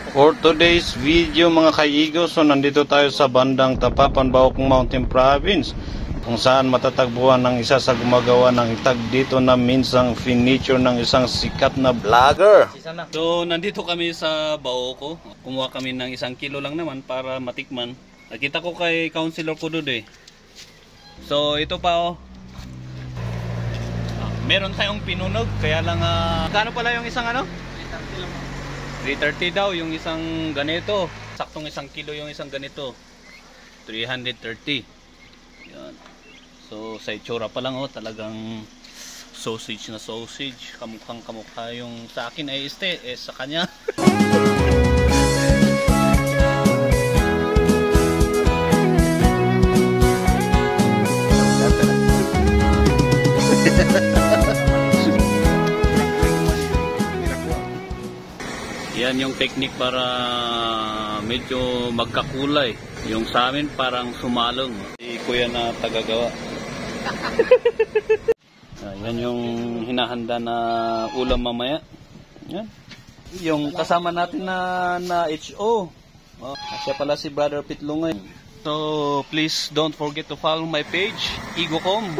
For today's video mga kaigo, so nandito tayo sa bandang Tapapan, Baucong Mountain Province, kung saan matatagpuan ng isa sa gumagawa ng itag dito na minsang furniture ng isang sikat na vlogger. So nandito kami sa Bauco, kumuha kami ng 1 kilo lang naman para matikman. Nakita ko kay Councilor Kudude. So ito pa meron tayong pinunog, kaya lang kano pala yung isang ano? 330 daw yung isang ganito. Saktong 1 kilo yung isang ganito. 330. Yan. So sa itsura pa lang talagang sausage na sausage. Kamukhang kamukha yung sa akin ay sa kanya. Yan yung technique para medyo magkakulay. Yung sa amin parang sumalong. Si kuya na tagagawa. Yan yung hinahanda na ulam mamaya. Yan. Yung kasama natin na HO. Siya pala si Brother Pitlungay. So please don't forget to follow my page, Igocom.